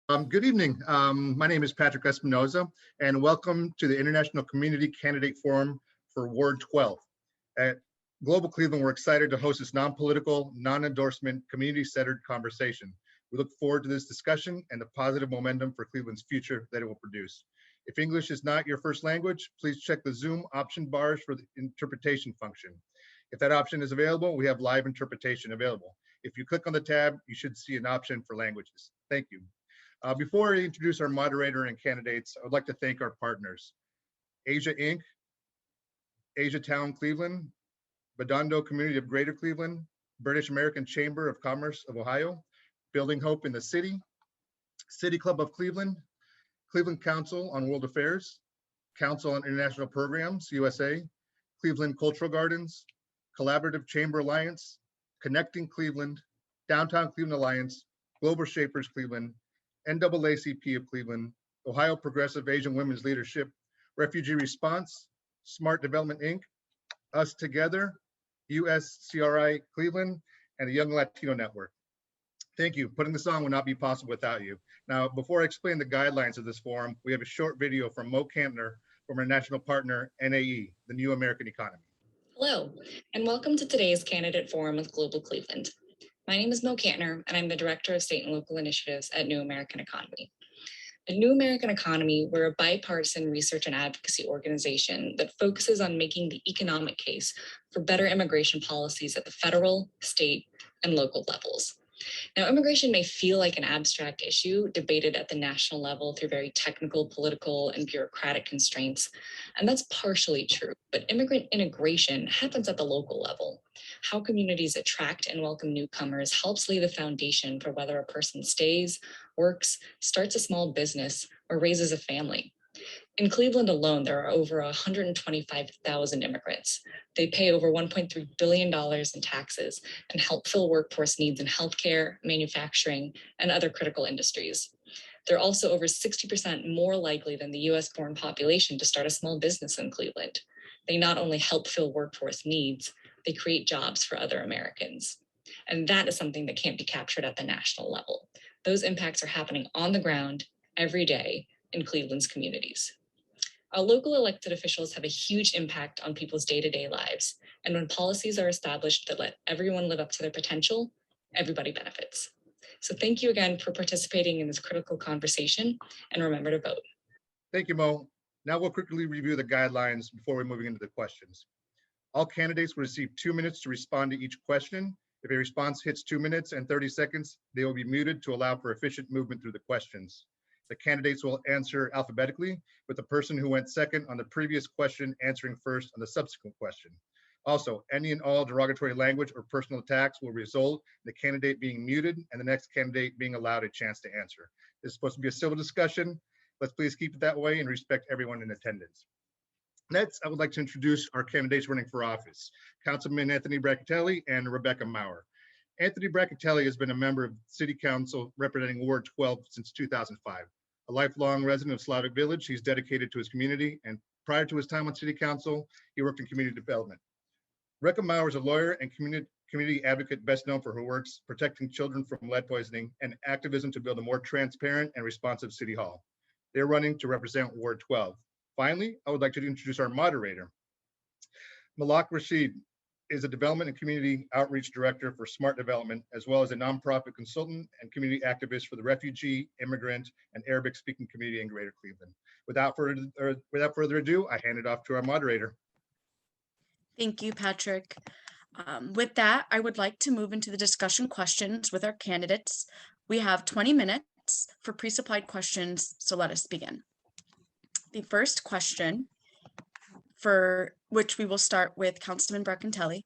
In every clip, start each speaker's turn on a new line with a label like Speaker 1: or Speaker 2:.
Speaker 1: Good evening. My name is Patrick Espinoza, and welcome to the International Community Candidate Forum for Ward 12. At Global Cleveland, we're excited to host this non-political, non-endorsement, community-centered conversation. We look forward to this discussion and the positive momentum for Cleveland's future that it will produce. If English is not your first language, please check the Zoom option bars for the interpretation function. If that option is available, we have live interpretation available. If you click on the tab, you should see an option for languages. Thank you. Before I introduce our moderator and candidates, I would like to thank our partners, Asia Inc., Asia Town Cleveland, Badondo Community of Greater Cleveland, British American Chamber of Commerce of Ohio, Building Hope in the City, City Club of Cleveland, Cleveland Council on World Affairs, Council on International Programs, USA, Cleveland Cultural Gardens, Collaborative Chamber Alliance, Connecting Cleveland, Downtown Cleveland Alliance, Global Shapers Cleveland, NAACP of Cleveland, Ohio Progressive Asian Women's Leadership, Refugee Response, Smart Development Inc., Us Together, USCRI Cleveland, and the Young Latino Network. Thank you. Putting this on would not be possible without you. Now, before I explain the guidelines of this forum, we have a short video from Mo Kantner from our national partner, NAE, the New American Economy.
Speaker 2: Hello, and welcome to today's Candidate Forum with Global Cleveland. My name is Mo Kantner, and I'm the Director of State and Local Initiatives at New American Economy. At New American Economy, we're a bipartisan research and advocacy organization that focuses on making the economic case for better immigration policies at the federal, state, and local levels. Now, immigration may feel like an abstract issue debated at the national level through very technical, political, and bureaucratic constraints, and that's partially true, but immigrant integration happens at the local level. How communities attract and welcome newcomers helps lay the foundation for whether a person stays, works, starts a small business, or raises a family. In Cleveland alone, there are over 125,000 immigrants. They pay over $1.3 billion in taxes and help fill workforce needs in healthcare, manufacturing, and other critical industries. They're also over 60% more likely than the US-born population to start a small business in Cleveland. They not only help fill workforce needs, they create jobs for other Americans. And that is something that can't be captured at the national level. Those impacts are happening on the ground every day in Cleveland's communities. Our local elected officials have a huge impact on people's day-to-day lives. And when policies are established that let everyone live up to their potential, everybody benefits. So thank you again for participating in this critical conversation, and remember to vote.
Speaker 1: Thank you, Mo. Now we'll quickly review the guidelines before we're moving into the questions. All candidates will receive 2 minutes to respond to each question. If a response hits 2 minutes and 30 seconds, they will be muted to allow for efficient movement through the questions. The candidates will answer alphabetically, with the person who went second on the previous question answering first on the subsequent question. Also, any and all derogatory language or personal attacks will result in the candidate being muted and the next candidate being allowed a chance to answer. This is supposed to be a civil discussion. Let's please keep it that way and respect everyone in attendance. Next, I would like to introduce our candidates running for office, Councilman Anthony Brancatelli and Rebecca Maurer. Anthony Brancatelli has been a member of City Council representing Ward 12 since 2005. A lifelong resident of Slavic Village, he's dedicated to his community, and prior to his time on City Council, he worked in community development. Rebecca Maurer is a lawyer and community advocate best known for her works protecting children from lead poisoning and activism to build a more transparent and responsive City Hall. They're running to represent Ward 12. Finally, I would like to introduce our moderator. Malak Rashid is a development and community outreach director for Smart Development, as well as a nonprofit consultant and community activist for the refugee, immigrant, and Arabic-speaking community in Greater Cleveland. Without further ado, I hand it off to our moderator.
Speaker 3: Thank you, Patrick. With that, I would like to move into the discussion questions with our candidates. We have 20 minutes for pre-supplied questions, so let us begin. The first question, for which we will start with Councilman Brancatelli.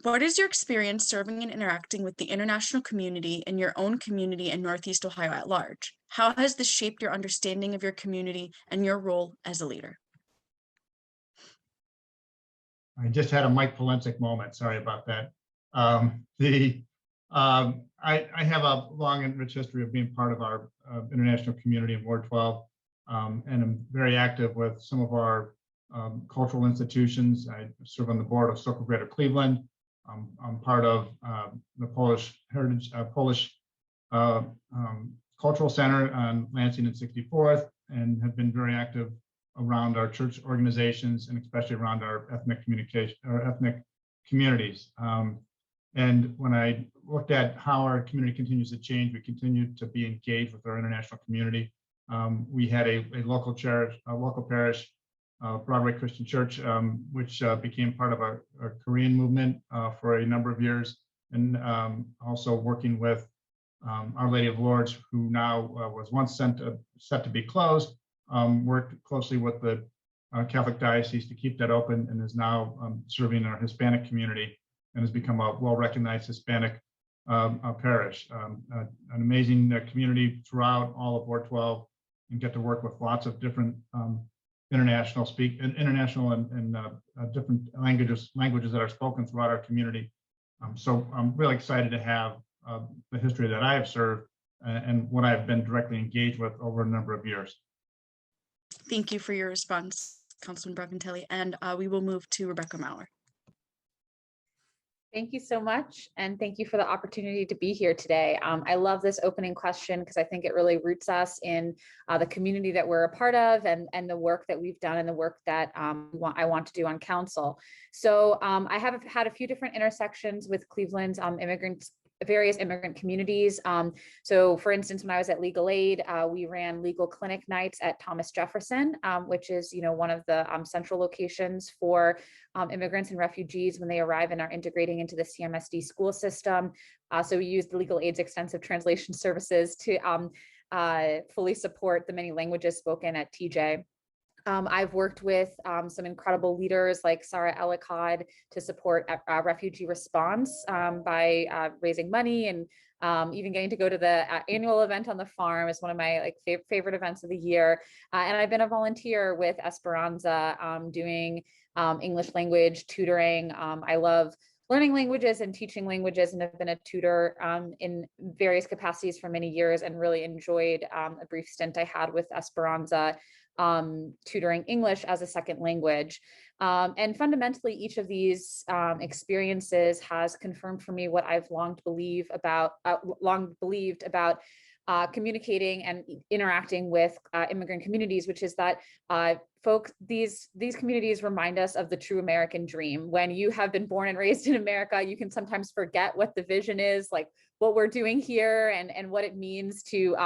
Speaker 3: What is your experience serving and interacting with the international community and your own community in Northeast Ohio at large? How has this shaped your understanding of your community and your role as a leader?
Speaker 4: I just had a Mike Polensek moment. Sorry about that. I have a long and rich history of being part of our international community in Ward 12, and I'm very active with some of our cultural institutions. I serve on the board of Circle Greater Cleveland. I'm part of the Polish Heritage, cultural center on Lansing and 64th, and have been very active around our church organizations and especially around our ethnic communities. And when I looked at how our community continues to change, we continue to be engaged with our international community. We had a local church, a local parish, Broadway Christian Church, which became part of our Korean movement for a number of years, and also working with Our Lady of Lourdes, who now was once set to be closed, worked closely with the Catholic Diocese to keep that open, and is now serving our Hispanic community and has become a well-recognized Hispanic parish. An amazing community throughout all of Ward 12, and get to work with lots of different international and different languages that are spoken throughout our community. So I'm really excited to have the history that I have served and what I've been directly engaged with over a number of years.
Speaker 3: Thank you for your response, Councilman Brancatelli, and we will move to Rebecca Maurer.
Speaker 5: Thank you so much. And thank you for the opportunity to be here today. I love this opening question because I think it really roots us in the community that we're a part of, and the work that we've done and the work that I want to do on council. So I have had a few different intersections with Cleveland's various immigrant communities. So for instance, when I was at Legal Aid, we ran legal clinic nights at Thomas Jefferson, which is, one of the central locations for immigrants and refugees when they arrive and are integrating into the CMSD school system. So we use the Legal Aid's extensive translation services to fully support the many languages spoken at TJ. I've worked with some incredible leaders like Sarah Ellicott to support refugee response by raising money, and even getting to go to the annual event on the farm is one of my favorite events of the year. And I've been a volunteer with Esperanza doing English language tutoring. I love learning languages and teaching languages, and have been a tutor in various capacities for many years, and really enjoyed a brief stint I had with Esperanza tutoring English as a second language. And fundamentally, each of these experiences has confirmed for me what I've long believed about communicating and interacting with immigrant communities, which is that these communities remind us of the true American dream. When you have been born and raised in America, you can sometimes forget what the vision is, like what we're doing here, and what it means to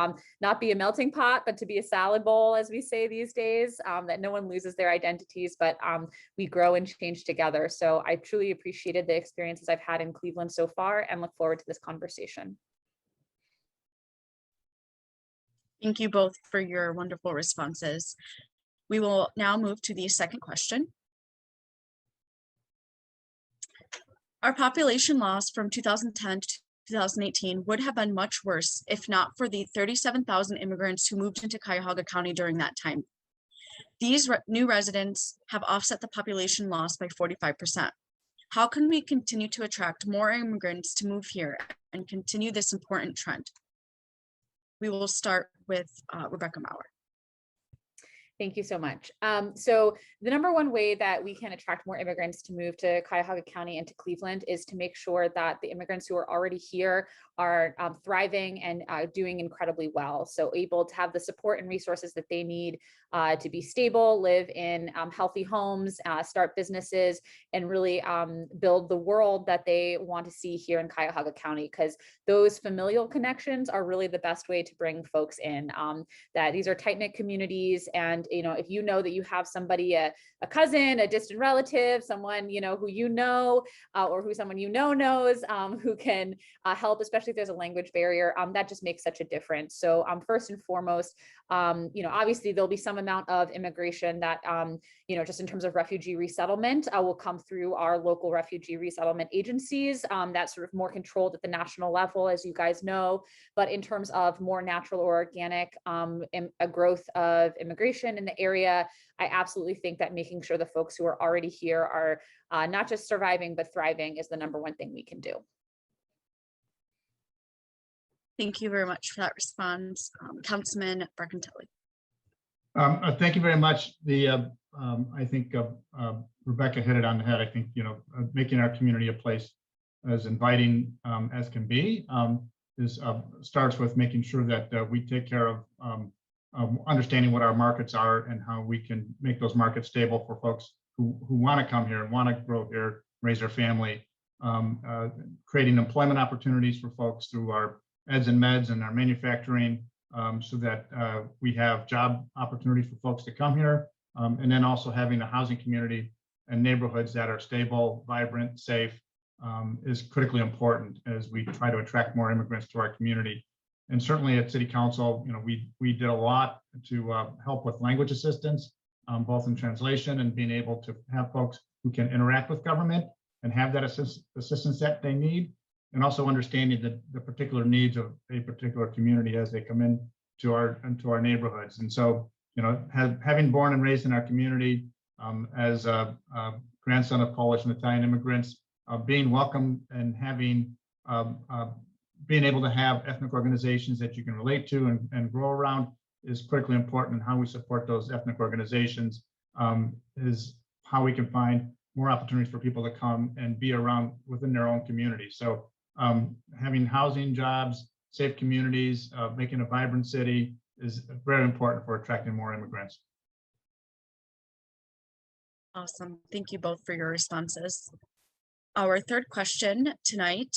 Speaker 5: not be a melting pot, but to be a salad bowl, as we say these days, that no one loses their identities, but we grow and change together. So I truly appreciated the experiences I've had in Cleveland so far, and look forward to this conversation.
Speaker 3: Thank you both for your wonderful responses. We will now move to the second question. Our population loss from 2010 to 2018 would have been much worse if not for the 37,000 immigrants who moved into Cuyahoga County during that time. These new residents have offset the population loss by 45%. How can we continue to attract more immigrants to move here and continue this important trend? We will start with Rebecca Maurer.
Speaker 5: Thank you so much. So the number one way that we can attract more immigrants to move to Cuyahoga County and to Cleveland is to make sure that the immigrants who are already here are thriving and doing incredibly well. So able to have the support and resources that they need to be stable, live in healthy homes, start businesses, and really build the world that they want to see here in Cuyahoga County, because those familial connections are really the best way to bring folks in. That these are tight-knit communities, and if you know that you have somebody, a cousin, a distant relative, someone who or who someone knows, who can help, especially if there's a language barrier, that just makes such a difference. So first and foremost, obviously there'll be some amount of immigration that just in terms of refugee resettlement will come through our local refugee resettlement agencies. That's sort of more controlled at the national level, as you guys know. But in terms of more natural or organic a growth of immigration in the area, I absolutely think that making sure the folks who are already here are not just surviving, but thriving is the number one thing we can do.
Speaker 3: Thank you very much for that response. Councilman Brancatelli.
Speaker 4: Thank you very much. I think Rebecca hit it on the head. I think, making our community a place as inviting as can be. starts with making sure that we take care of understanding what our markets are and how we can make those markets stable for folks who want to come here and want to grow here, raise their family, creating employment opportunities for folks through our eds and meds and our manufacturing, so that we have job opportunities for folks to come here, and then also having a housing community and neighborhoods that are stable, vibrant, safe, is critically important as we try to attract more immigrants to our community. And certainly at City Council, we did a lot to help with language assistance, both in translation and being able to have folks who can interact with government and have that assistance that they need, and also understanding the particular needs of a particular community as they come into our neighborhoods. And so, having born and raised in our community, as a grandson of Polish and Italian immigrants, being welcome and having being able to have ethnic organizations that you can relate to and grow around is critically important. And how we support those ethnic organizations is how we can find more opportunities for people to come and be around within their own community. So having housing, jobs, safe communities, making a vibrant city is very important for attracting more immigrants.
Speaker 3: Awesome. Thank you both for your responses. Our third question tonight.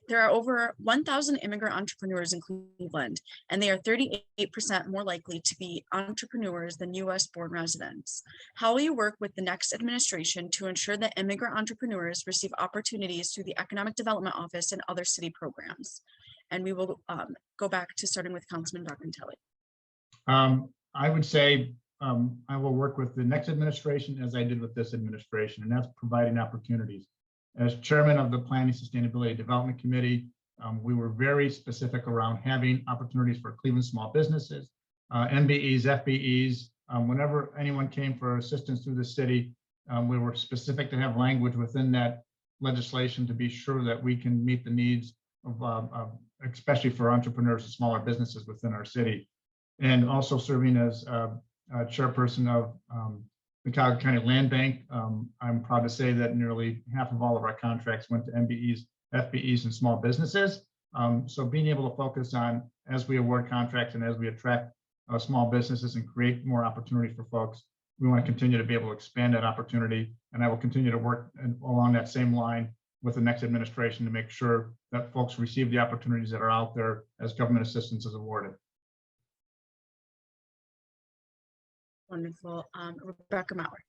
Speaker 3: There are over 1,000 immigrant entrepreneurs in Cleveland, and they are 38% more likely to be entrepreneurs than US-born residents. How will you work with the next administration to ensure that immigrant entrepreneurs receive opportunities through the Economic Development Office and other city programs? And we will go back to starting with Councilman Brancatelli.
Speaker 4: I would say I will work with the next administration as I did with this administration, and that's providing opportunities. As chairman of the Planning, Sustainability, and Development Committee, we were very specific around having opportunities for Cleveland small businesses, MBEs, FBEs. Whenever anyone came for assistance through the city, we were specific to have language within that legislation to be sure that we can meet the needs of especially for entrepreneurs and smaller businesses within our city. And also serving as chairperson of the Cuyahoga County Land Bank. I'm proud to say that nearly half of all of our contracts went to MBEs, FBEs, and small businesses. So being able to focus on, as we award contracts and as we attract small businesses and create more opportunity for folks, we want to continue to be able to expand that opportunity. And I will continue to work along that same line with the next administration to make sure that folks receive the opportunities that are out there as government assistance is awarded.
Speaker 3: Wonderful. Rebecca Maurer.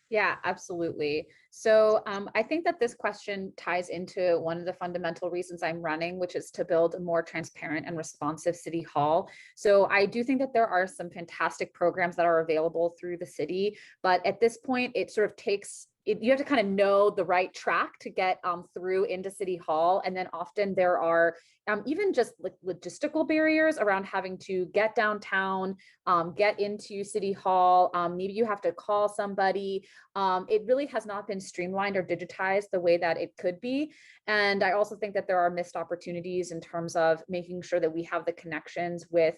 Speaker 5: Yeah, absolutely. So I think that this question ties into one of the fundamental reasons I'm running, which is to build a more transparent and responsive city hall. So I do think that there are some fantastic programs that are available through the city, but at this point, it sort of takes you have to kind of know the right track to get through into City Hall. And then often there are even just like logistical barriers around having to get downtown, get into City Hall. Maybe you have to call somebody. It really has not been streamlined or digitized the way that it could be. And I also think that there are missed opportunities in terms of making sure that we have the connections with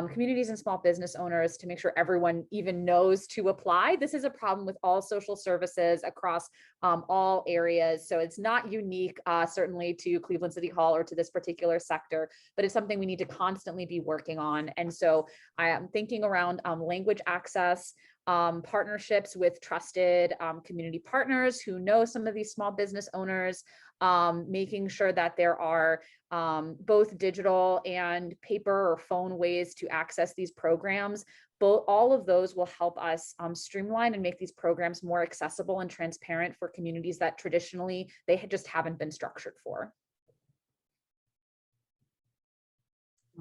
Speaker 5: communities and small business owners to make sure everyone even knows to apply. This is a problem with all social services across all areas. So it's not unique, certainly to Cleveland City Hall or to this particular sector, but it's something we need to constantly be working on. And so I am thinking around language access, partnerships with trusted community partners who know some of these small business owners, making sure that there are both digital and paper or phone ways to access these programs. All of those will help us streamline and make these programs more accessible and transparent for communities that traditionally they just haven't been structured for.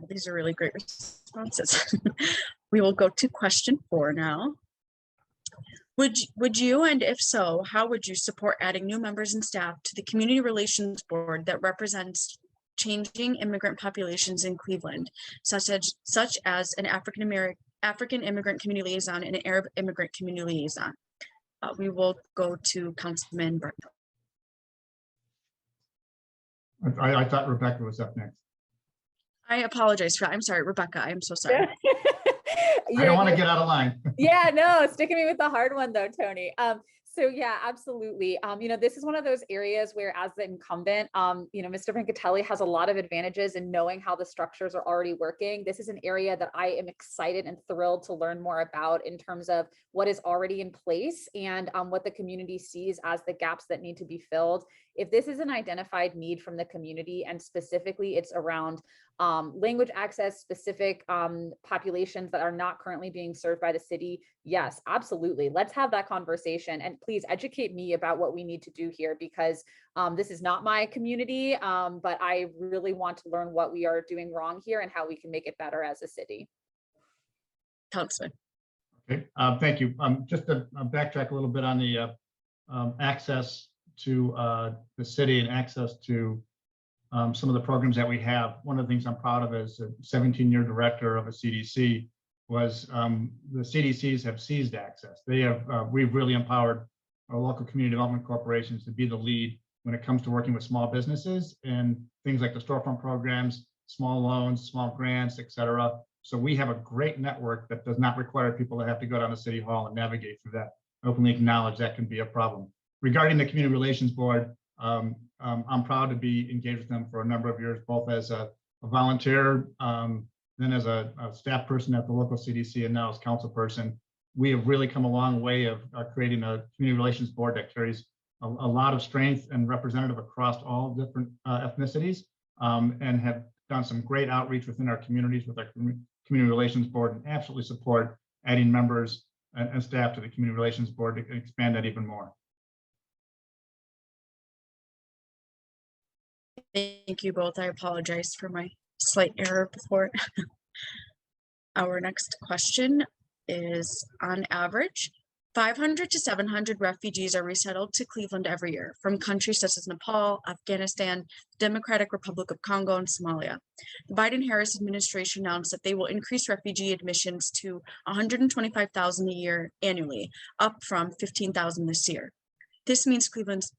Speaker 3: These are really great responses. We will go to question 4 now. Would you, and if so, how would you support adding new members and staff to the Community Relations Board that represents changing immigrant populations in Cleveland, such as an African immigrant community liaison and an Arab immigrant community liaison? We will go to Councilman Burton.
Speaker 4: I thought Rebecca was up next.
Speaker 3: I apologize for that. I'm sorry, Rebecca. I'm so sorry.
Speaker 4: I don't want to get out of line.
Speaker 5: Yeah, no, sticking me with the hard one though, Tony. So yeah, absolutely. This is one of those areas where, as the incumbent, Mr. Brancatelli has a lot of advantages in knowing how the structures are already working. This is an area that I am excited and thrilled to learn more about in terms of what is already in place and what the community sees as the gaps that need to be filled. If this is an identified need from the community, and specifically it's around language access, specific populations that are not currently being served by the city, yes, absolutely. Let's have that conversation, and please educate me about what we need to do here, because this is not my community, but I really want to learn what we are doing wrong here and how we can make it better as a city.
Speaker 3: Councilman.
Speaker 4: Okay, thank you. Just to backtrack a little bit on the access to the city and access to some of the programs that we have. One of the things I'm proud of as a 17-year director of a CDC was the CDCs have seized access. We've really empowered our local community development corporations to be the lead when it comes to working with small businesses and things like the storefront programs, small loans, small grants, et cetera. So we have a great network that does not require people to have to go down to City Hall and navigate through that. I openly acknowledge that can be a problem. Regarding the Community Relations Board, I'm proud to be engaged with them for a number of years, both as a volunteer, then as a staff person at the local CDC, and now as council person. We have really come a long way of creating a Community Relations Board that carries a lot of strength and representative across all different ethnicities, and have done some great outreach within our communities with our Community Relations Board, and absolutely support adding members and staff to the Community Relations Board to expand that even more.
Speaker 3: Thank you both. I apologize for my slight error before. Our next question is, on average, 500 to 700 refugees are resettled to Cleveland every year from countries such as Nepal, Afghanistan, Democratic Republic of Congo, and Somalia. The Biden-Harris administration announced that they will increase refugee admissions to 125,000 a year annually, up from 15,000 this year. This means Cleveland's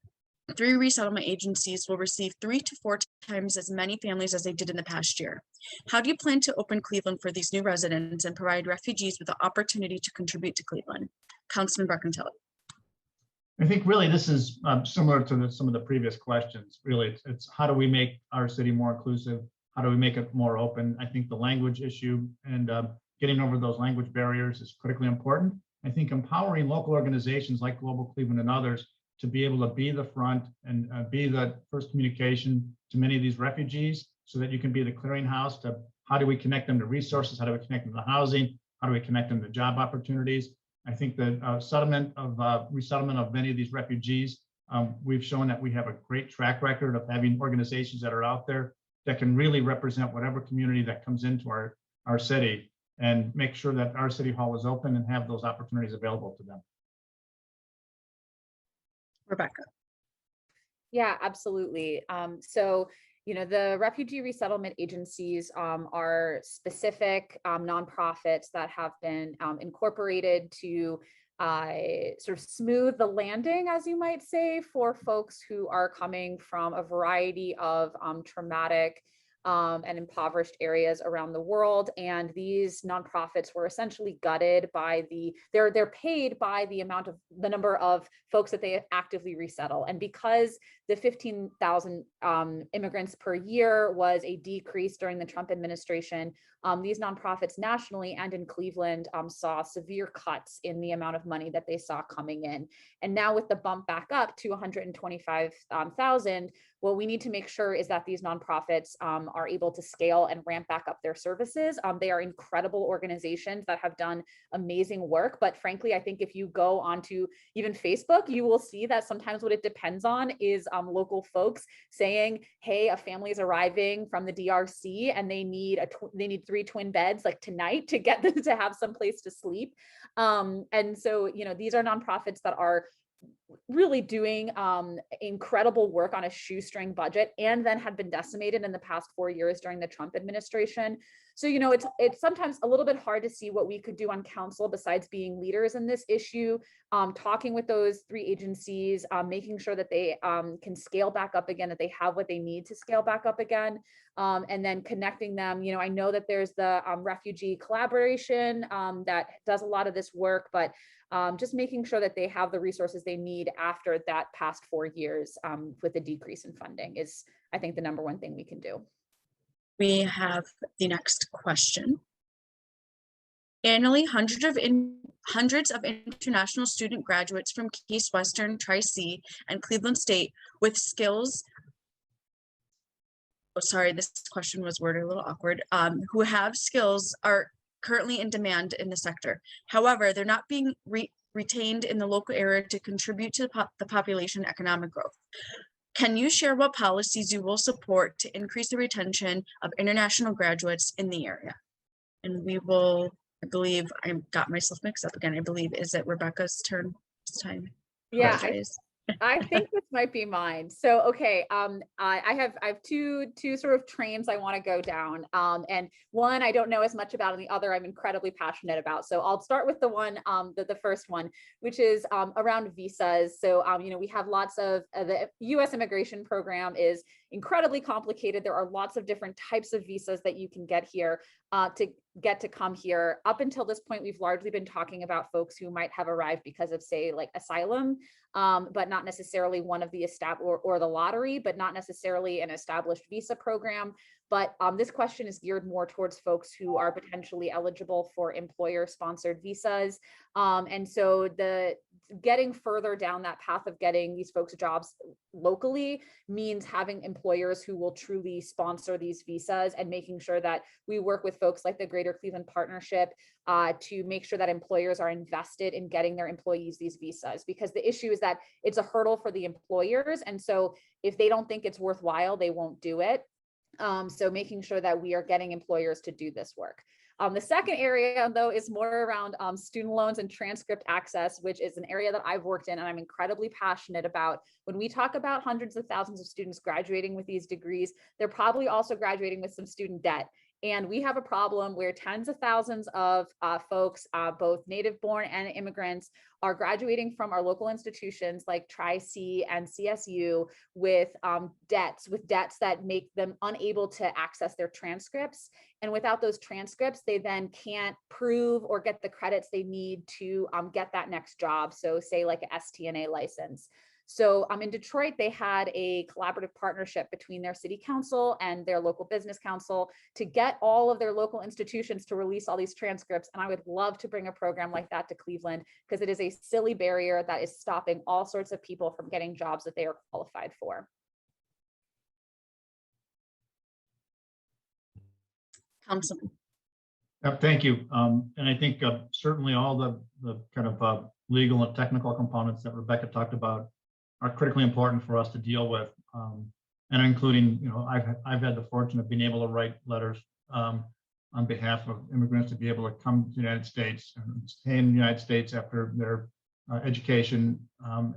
Speaker 3: 3 resettlement agencies will receive 3 to 4 times as many families as they did in the past year. How do you plan to open Cleveland for these new residents and provide refugees with the opportunity to contribute to Cleveland? Councilman Brancatelli.
Speaker 4: I think really this is similar to some of the previous questions. Really, it's how do we make our city more inclusive? How do we make it more open? I think the language issue and getting over those language barriers is critically important. I think empowering local organizations like Global Cleveland and others to be able to be the front and be the first communication to many of these refugees, so that you can be the clearinghouse to how do we connect them to resources, how do we connect them to housing, how do we connect them to job opportunities. I think the resettlement of many of these refugees, we've shown that we have a great track record of having organizations that are out there that can really represent whatever community that comes into our city, and make sure that our city hall is open and have those opportunities available to them.
Speaker 3: Rebecca.
Speaker 5: Yeah, absolutely. The refugee resettlement agencies are specific nonprofits that have been incorporated to sort of smooth the landing, as you might say, for folks who are coming from a variety of traumatic and impoverished areas around the world. And these nonprofits were essentially gutted by they're paid by the number of folks that they actively resettle. And because the 15,000 immigrants per year was a decrease during the Trump administration, these nonprofits nationally and in Cleveland saw severe cuts in the amount of money that they saw coming in. And now with the bump back up to 125,000, what we need to make sure is that these nonprofits are able to scale and ramp back up their services. They are incredible organizations that have done amazing work. But frankly, I think if you go onto even Facebook, you will see that sometimes what it depends on is local folks saying, hey, a family is arriving from the DRC and they need 3 twin beds like tonight to get them to have some place to sleep. And so, these are nonprofits that are really doing incredible work on a shoestring budget, and then had been decimated in the past 4 years during the Trump administration. So, you know, it's sometimes a little bit hard to see what we could do on council besides being leaders in this issue, talking with those 3 agencies, making sure that they can scale back up again, that they have what they need to scale back up again, and then connecting them. You know, I know that there's the refugee collaboration that does a lot of this work, but just making sure that they have the resources they need after that past 4 years with the decrease in funding is, I think, the #1 thing we can do.
Speaker 3: We have the next question. Annually, hundreds of international student graduates from Case Western, Tri-C, and Cleveland State with skills. Oh, sorry, this question was worded a little awkward. Who have skills are currently in demand in the sector. However, they're not being retained in the local area to contribute to the population economic growth. Can you share what policies you will support to increase the retention of international graduates in the area? And we will, I believe, I got myself mixed up again. I believe, is it Rebecca's turn this time?
Speaker 5: Yeah,
Speaker 3: Apologize.
Speaker 5: I think this might be mine. So, okay, I have two sort of trains I want to go down, and one I don't know as much about, and the other I'm incredibly passionate about. So I'll start with the one, the first one, which is around visas. So, you know, we have lots of the U.S. immigration program is incredibly complicated. There are lots of different types of visas that you can get here to get to come here. Up until this point, we've largely been talking about folks who might have arrived because of, say, like asylum, but not necessarily one of the established or the lottery, but not necessarily an established visa program. But this question is geared more towards folks who are potentially eligible for employer-sponsored visas. And so getting further down that path of getting these folks jobs locally means having employers who will truly sponsor these visas, and making sure that we work with folks like the Greater Cleveland Partnership to make sure that employers are invested in getting their employees these visas, because the issue is that it's a hurdle for the employers. And so if they don't think it's worthwhile, they won't do it. So making sure that we are getting employers to do this work. The second area, though, is more around student loans and transcript access, which is an area that I've worked in and I'm incredibly passionate about. When we talk about hundreds of thousands of students graduating with these degrees, they're probably also graduating with some student debt. And we have a problem where tens of thousands of folks, both native born and immigrants, are graduating from our local institutions like Tri-C and CSU with debts that make them unable to access their transcripts. And without those transcripts, they then can't prove or get the credits they need to get that next job. So say like an STNA license. So in Detroit, they had a collaborative partnership between their city council and their local business council to get all of their local institutions to release all these transcripts. And I would love to bring a program like that to Cleveland, because it is a silly barrier that is stopping all sorts of people from getting jobs that they are qualified for.
Speaker 3: Councilman.
Speaker 4: Yep, thank you. And I think certainly all the kind of legal and technical components that Rebecca talked about are critically important for us to deal with, and including, you know, I've had the fortune of being able to write letters on behalf of immigrants to be able to come to the United States and stay in the United States after their education,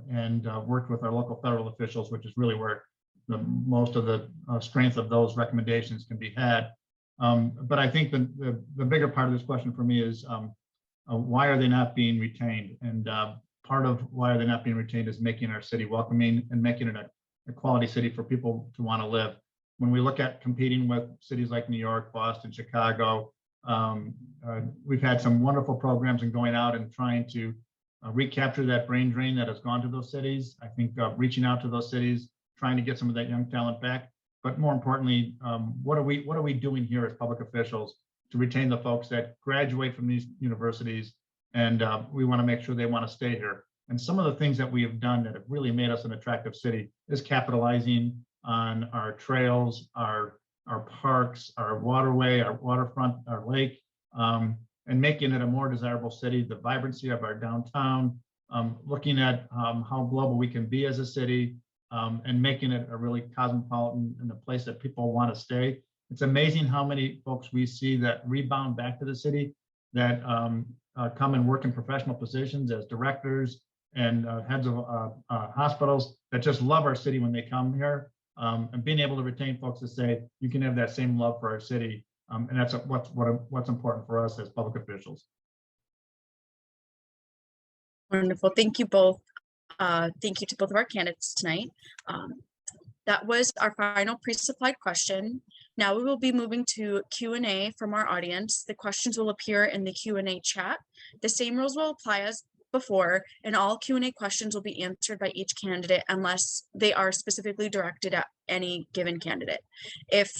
Speaker 4: and worked with our local federal officials, which is really where most of the strength of those recommendations can be had. But I think the bigger part of this question for me is why are they not being retained? And part of why they're not being retained is making our city welcoming and making it a quality city for people to want to live. When we look at competing with cities like New York, Boston, Chicago, we've had some wonderful programs in going out and trying to recapture that brain drain that has gone to those cities. I think reaching out to those cities, trying to get some of that young talent back. But more importantly, what are we doing here as public officials to retain the folks that graduate from these universities? And we want to make sure they want to stay here. And some of the things that we have done that have really made us an attractive city is capitalizing on our trails, our parks, our waterway, our waterfront, our lake, and making it a more desirable city, the vibrancy of our downtown, looking at how global we can be as a city, and making it a really cosmopolitan and a place that people want to stay. It's amazing how many folks we see that rebound back to the city, that come and work in professional positions as directors, and heads of hospitals that just love our city when they come here, and being able to retain folks to say, you can have that same love for our city. And that's what's important for us as public officials.
Speaker 3: Wonderful. Thank you both. Thank you to both of our candidates tonight. That was our final pre-supplied question. Now we will be moving to Q&A from our audience. The questions will appear in the Q&A chat. The same rules will apply as before, and all Q&A questions will be answered by each candidate unless they are specifically directed at any given candidate. If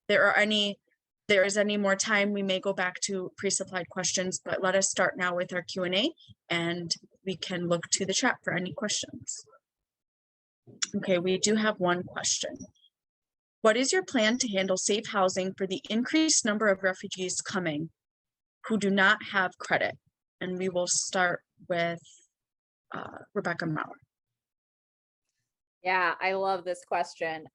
Speaker 3: there is any more time, we may go back to pre-supplied questions, but let us start now with our Q&A, and we can look to the chat for any questions. Okay, we do have one question. What is your plan to handle safe housing for the increased number of refugees coming who do not have credit? And we will start with Rebecca Maurer.
Speaker 5: Yeah, I love this question.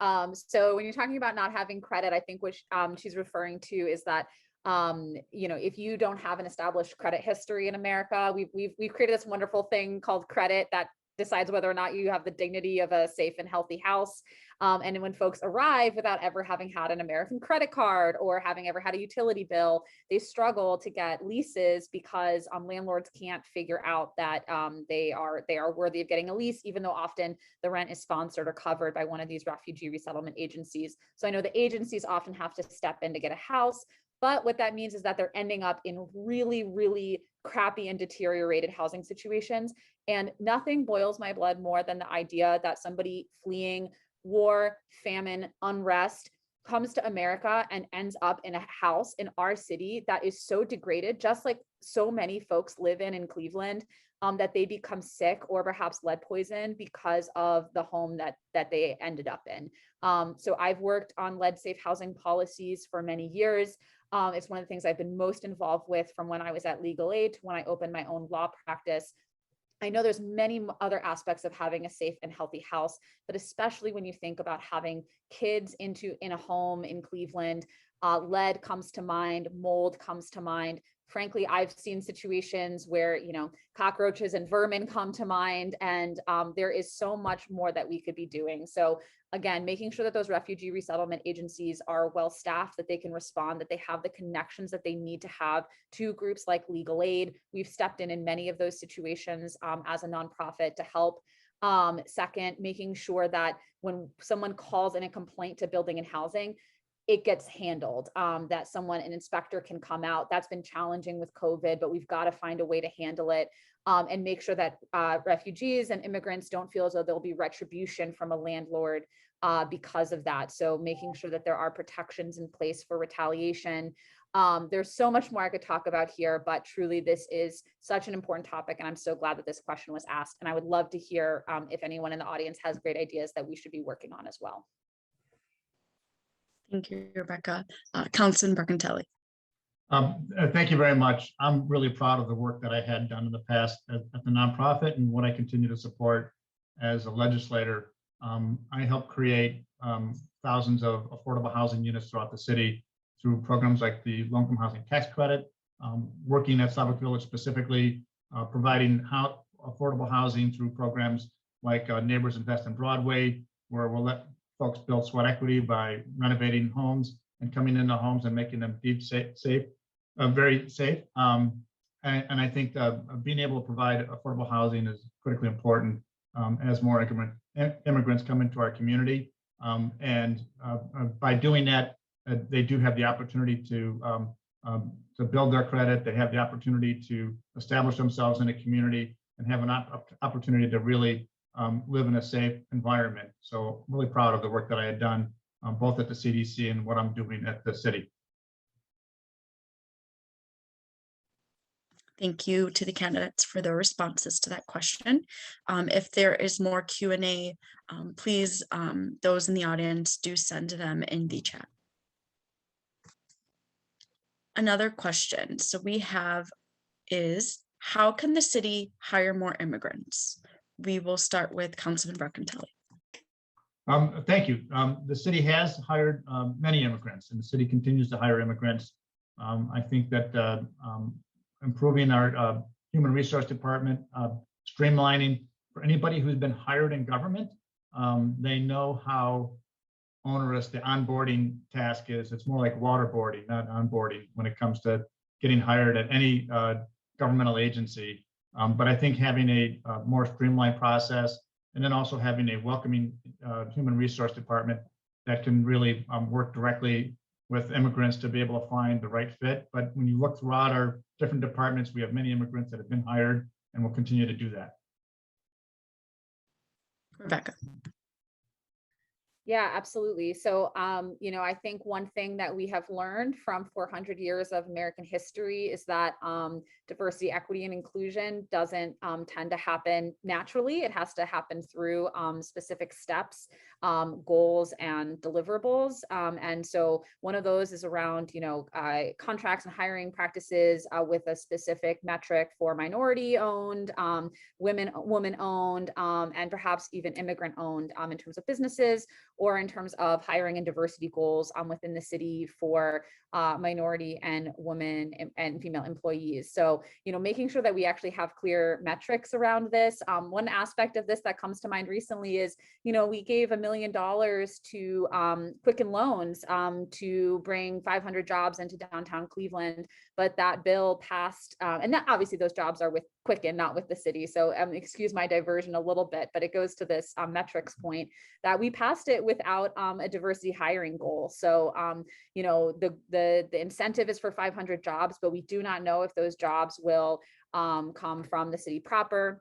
Speaker 5: So when you're talking about not having credit, I think what she's referring to is that if you don't have an established credit history in America, we've created this wonderful thing called credit that decides whether or not you have the dignity of a safe and healthy house. And when folks arrive without ever having had an American credit card or having ever had a utility bill, they struggle to get leases because landlords can't figure out that they are worthy of getting a lease, even though often the rent is sponsored or covered by one of these refugee resettlement agencies. So I know the agencies often have to step in to get a house. But what that means is that they're ending up in really, really crappy and deteriorated housing situations. And nothing boils my blood more than the idea that somebody fleeing war, famine, unrest comes to America and ends up in a house in our city that is so degraded, just like so many folks live in Cleveland, that they become sick or perhaps lead poisoned because of the home that they ended up in. So I've worked on lead safe housing policies for many years. It's one of the things I've been most involved with from when I was at Legal Aid to when I opened my own law practice. I know there's many other aspects of having a safe and healthy house, but especially when you think about having kids in a home in Cleveland, lead comes to mind, mold comes to mind. Frankly, I've seen situations where, cockroaches and vermin come to mind, and there is so much more that we could be doing. So again, making sure that those refugee resettlement agencies are well staffed, that they can respond, that they have the connections that they need to have to groups like Legal Aid. We've stepped in many of those situations as a nonprofit to help. Second, making sure that when someone calls in a complaint to building and housing, it gets handled, that an inspector can come out. That's been challenging with COVID, but we've got to find a way to handle it and make sure that refugees and immigrants don't feel as though there'll be retribution from a landlord because of that. So making sure that there are protections in place for retaliation. There's so much more I could talk about here, but truly this is such an important topic, and I'm so glad that this question was asked. And I would love to hear if anyone in the audience has great ideas that we should be working on as well.
Speaker 3: Thank you, Rebecca. Councilman Brancatelli.
Speaker 4: Thank you very much. I'm really proud of the work that I had done in the past at the nonprofit and what I continue to support as a legislator. I helped create thousands of affordable housing units throughout the city through programs like the low-income housing tax credit, working at Southwick Village specifically, providing affordable housing through programs like Neighbors Invest in Broadway, where we'll let folks build sweat equity by renovating homes and coming into homes and making them very safe. And I think being able to provide affordable housing is critically important as more immigrants come into our community. And by doing that, they do have the opportunity to build their credit. They have the opportunity to establish themselves in a community and have an opportunity to really live in a safe environment. So really proud of the work that I had done both at the CDC and what I'm doing at the city.
Speaker 3: Thank you to the candidates for their responses to that question. If there is more Q&A, please, those in the audience, do send them in the chat. Another question we have is, how can the city hire more immigrants? We will start with Councilman Brancatelli.
Speaker 4: Thank you. The city has hired many immigrants, and the city continues to hire immigrants. I think that improving our human resource department streamlining. For anybody who's been hired in government, they know how onerous the onboarding task is. It's more like waterboarding, not onboarding, when it comes to getting hired at any governmental agency. But I think having a more streamlined process, and then also having a welcoming human resource department that can really work directly with immigrants to be able to find the right fit. But when you look throughout our different departments, we have many immigrants that have been hired and will continue to do that.
Speaker 3: Rebecca.
Speaker 5: Yeah, absolutely. So, I think one thing that we have learned from 400 years of American history is that diversity, equity, and inclusion doesn't tend to happen naturally. It has to happen through specific steps, goals, and deliverables. And so one of those is around, contracts and hiring practices with a specific metric for minority-owned, woman-owned, and perhaps even immigrant-owned in terms of businesses, or in terms of hiring and diversity goals within the city for minority and women and female employees. So, making sure that we actually have clear metrics around this. One aspect of this that comes to mind recently is, we gave $1 million to Quicken Loans to bring 500 jobs into downtown Cleveland, but that bill passed, and that obviously those jobs are with Quicken, not with the city. So excuse my diversion a little bit, but it goes to this metrics point that we passed it without a diversity hiring goal. So, the incentive is for 500 jobs, but we do not know if those jobs will come from the city proper.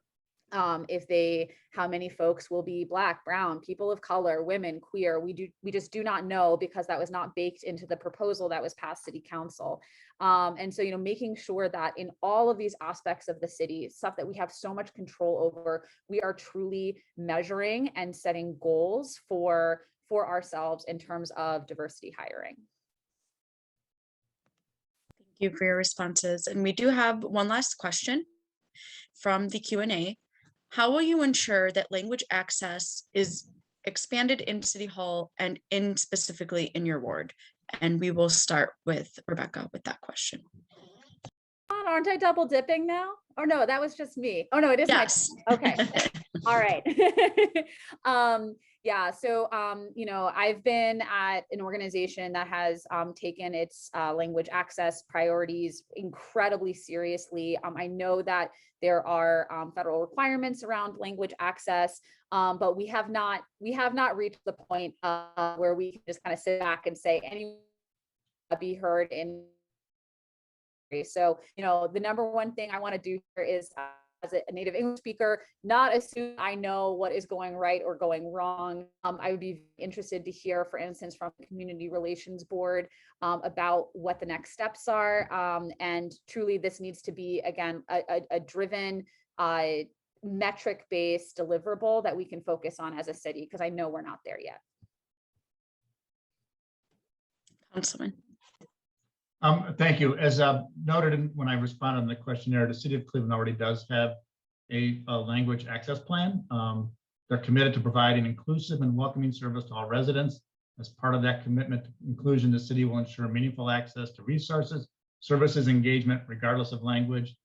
Speaker 5: How many folks will be Black, brown, people of color, women, queer. We just do not know, because that was not baked into the proposal that was passed city council. And so, making sure that in all of these aspects of the city, stuff that we have so much control over, we are truly measuring and setting goals for ourselves in terms of diversity hiring.
Speaker 3: Thank you for your responses. And we do have one last question from the Q&A. How will you ensure that language access is expanded in City Hall and specifically in your ward? And we will start with Rebecca with that question.
Speaker 5: Aren't I double dipping now? Or no, that was just me. Oh no, it is.
Speaker 3: Yes.
Speaker 5: Okay. All right. Yeah. So, I've been at an organization that has taken its language access priorities incredibly seriously. I know that there are federal requirements around language access, but we have not reached the point where we can just kind of sit back and say anyone be heard in. So, the number one thing I want to do here is, as a native English speaker, not assume I know what is going right or going wrong. I would be interested to hear, for instance, from the Community Relations Board about what the next steps are. And truly, this needs to be, again, a driven, metric-based deliverable that we can focus on as a city, because I know we're not there yet.
Speaker 3: Councilman.
Speaker 4: Thank you. As noted when I responded on the questionnaire, the City of Cleveland already does have a language access plan. They're committed to providing inclusive and welcoming service to all residents. As part of that commitment to inclusion, the city will ensure meaningful access to resources, services, engagement, regardless of language.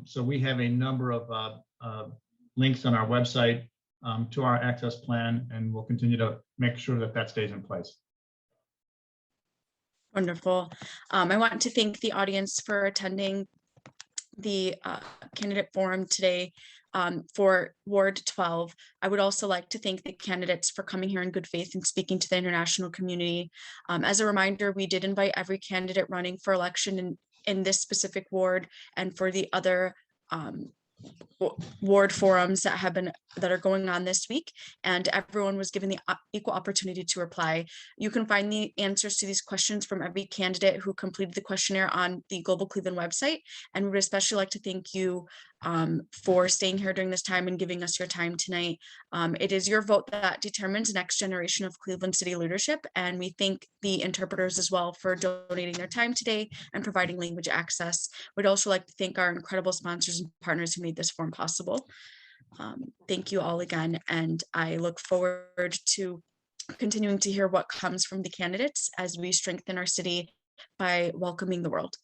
Speaker 4: So we have a number of links on our website to our access plan, and we'll continue to make sure that that stays in place.
Speaker 3: Wonderful. I want to thank the audience for attending the candidate forum today for Ward 12. I would also like to thank the candidates for coming here in good faith and speaking to the international community. As a reminder, we did invite every candidate running for election in this specific ward and for the other ward forums that are going on this week, and everyone was given the equal opportunity to reply. You can find the answers to these questions from every candidate who completed the questionnaire on the Global Cleveland website, and we would especially like to thank you for staying here during this time and giving us your time tonight. It is your vote that determines the next generation of Cleveland City leadership, and we thank the interpreters as well for donating their time today and providing language access. We'd also like to thank our incredible sponsors and partners who made this forum possible. Thank you all again, and I look forward to continuing to hear what comes from the candidates as we strengthen our city by welcoming the world.